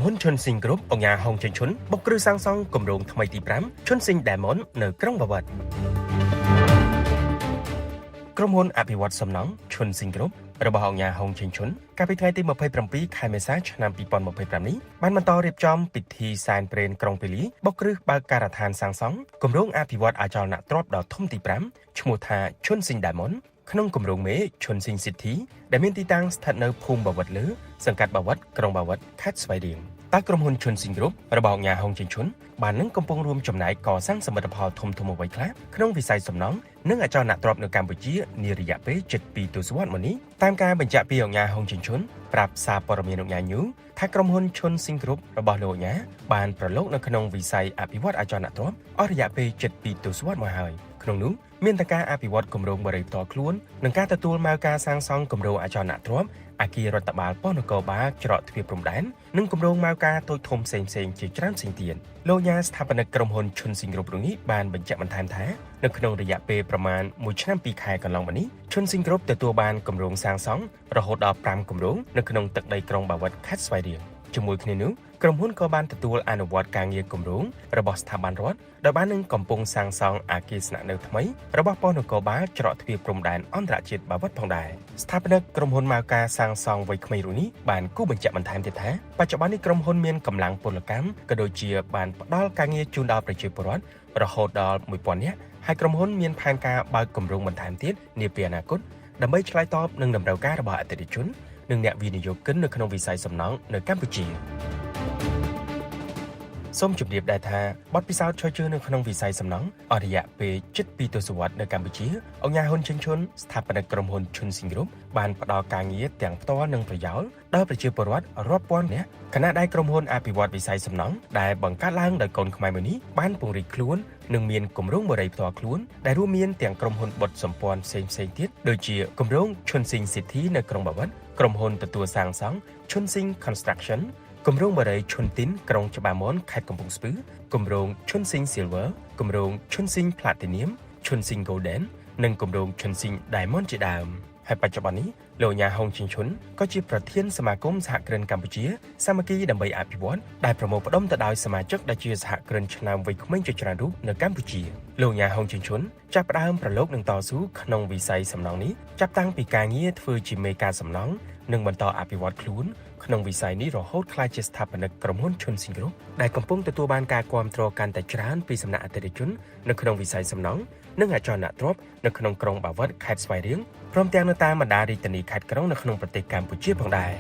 ហ៊ុនឈុនស៊ីងគ្រប់អង្គការហងចិនឈុនបុកគ្រឹះសាងសង់គម្រោងថ្មីទី5ឈុនស៊ីង Diamond នៅក្រុងបាវិតក្រុមហ៊ុនអភិវឌ្ឍសំណង់ឈុនស៊ីងគ្រប់របស់អង្គការហងចិនឈុនកាលពីថ្ងៃទី27ខែមេសាឆ្នាំ2025នេះបានបន្តរៀបចំពិធីសែនព្រេនក្រុងពាលីបុកគ្រឹះបើកការដ្ឋានសាងសង់គម្រោងអភិវឌ្ឍអចលនទ្រព្យដ៏ធំទី5ឈ្មោះថាឈុនស៊ីង Diamond ក្នុងគម្រោងមេឈុនស៊ីង City ដែលមានទីតាំងស្ថិតនៅភូមិបាវិតលើសង្កាត់បាវិតក្រុងបាវិតខេត្តស្វាយរៀងតើក្រុមហ៊ុនឈុនស៊ីងគ្រប់របស់អង្គការហងចិនឈុនបាននឹងកំពុងរួមចំណែកកសាងសមិទ្ធផលធំៗអ្វីខ្លះក្នុងវិស័យសំណង់និងអចលនទ្រព្យនៅកម្ពុជានារយៈពេល7ទសវត្សរ៍មកនេះតាមការបញ្ជាក់ពីអង្គការហងចិនឈុនប្រាប់សារព័ត៌មានអង្គការញូថាក្រុមហ៊ុនឈុនស៊ីងគ្រប់របស់លោកអង្គការបានប្រឡូកនៅក្នុងវិស័យអភិវឌ្ឍអចលនទ្រព្យអស់រយៈពេល7ទសវត្សរ៍មកហើយក្នុងនោះមានទាំងការអភិវឌ្ឍគម្រោងបរិយាផ្ទាល់ខ្លួននិងការទទួលមកការសាងសង់គម្រោងអចលនទ្រព្យអគាររដ្ឋបាលប៉ុស្តិ៍នគរបាលច្រកទ្វារព្រំដែននិងគម្រោងមកការតូចធំផ្សេងៗជាច្រើនផ្សេងទៀតលោកញ៉ាស្ថាបនិកក្រុមហ៊ុនឈុនស៊ីងគ្រប់នេះបានបញ្ជាក់បន្ថែមថានៅក្នុងរយៈពេលប្រមាណ1ឆ្នាំ2ខែកន្លងមកនេះឈុនស៊ីងគ្រប់ទទួលបានគម្រោងសាងសង់រហូតដល់5គម្រោងនៅក្នុងទឹកដីក្រុងបាវិតខេត្តស្វាយរៀងជាមួយគ្នានោះក្រុមហ៊ុនក៏បានទទួលអនុវត្តការងារគម្រោងរបស់ស្ថាប័នរដ្ឋដែលបាននឹងកំពុងសាងសង់អគារស្នាក់នៅថ្មីរបស់ប៉ុស្តិ៍នគរបាលច្រកទ្វារព្រំដែនអន្តរជាតិបាវិតផងដែរស្ថាបនិកក្រុមហ៊ុនមកការសាងសង់វ័យក្មេងរូបនេះបានគូបញ្ជាក់បន្ថែមទៀតថាបច្ចុប្បន្ននេះក្រុមហ៊ុនមានកម្លាំងពលកម្មក៏ដូចជាបានផ្ដល់ការងារជូនដល់ប្រជាពលរដ្ឋរហូតដល់1000នាក់ហើយក្រុមហ៊ុនមានផែនការបើកគម្រោងបន្ថែមទៀតនាពេលអនាគតដើម្បីឆ្លើយតបនឹងតម្រូវការរបស់អតិថិជននិងអ្នកវិនិយោគិននៅក្នុងវិស័យសំណង់នៅកម្ពុជាសូមជម្រាបដែរថាបទពិសោធន៍ឈរជើងនៅក្នុងវិស័យសំណង់អស់រយៈពេល7ទសវត្សរ៍នៅកម្ពុជាអង្គការហ៊ុនចិនឈុនស្ថាបនិកក្រុមហ៊ុនឈុនស៊ីងគ្រប់បានផ្ដល់ការងារទាំងផ្ទាល់និងប្រយោលដល់ប្រជាពលរដ្ឋរាប់ពាន់នាក់ខណៈដែលក្រុមហ៊ុនអភិវឌ្ឍវិស័យសំណង់ដែលបង្កើតឡើងដោយកូនខ្មែរមួយនេះបានពង្រីកខ្លួននិងមានគម្រោងបរិយាផ្ទាល់ខ្លួនដែលរួមមានទាំងក្រុមហ៊ុនបុតសម្ព័ន្ធផ្សេងៗទៀតដូចជាគម្រោងឈុនស៊ីង City នៅក្រុងបាវិតក្រុមហ៊ុនទទួលសាងសង់ឈុនស៊ីង Constructionគម្រោងបរិយាឈុនទីនក្រុងច្បារមនខេត្តកំពង់ស្ពឺគម្រោងឈុនស៊ីង Silver គម្រោងឈុនស៊ីង Platinum ឈុនស៊ីង Golden និងគម្រោងឈុនស៊ីង Diamond ជាដើមហើយបច្ចុប្បន្ននេះលោកញ៉ាហុងជីងឈុនក៏ជាប្រធានសមាគមសហគ្រិនកម្ពុជាសាមគ្គីដើម្បីអភិវឌ្ឍដែលប្រមូលផ្ដុំទៅដោយសមាជិកដែលជាសហគ្រិនឆ្នាំវ័យក្មេងជាច្រើនរូបនៅកម្ពុជាលោកញ៉ាហុងជីងឈុនចាប់ផ្ដើមប្រឡូកនឹងតស៊ូក្នុងវិស័យសំណង់នេះចាប់តាំងពីការងារធ្វើជាមេការសំណង់និងបន្តអភិវឌ្ឍខ្លួនក្នុងវិស័យនេះរហូតក្លាយជាស្ថាបនិកក្រុមហ៊ុនឈុនស៊ីងគ្រប់ដែលកំពុងទទួលបានការគាំទ្រកាន់តែច្រើនពីសំណាក់អតិថិជននៅក្នុងវិស័យសំណង់និងអចលនទ្រព្យនៅក្នុងក្រុងបាវិតខេត្តស្វាយរៀងព្រមទាំងនៅតាមបណ្ដារាជធានីខេត្តក្រុងនៅក្នុងប្រទេសកម្ពុជាផងដែរ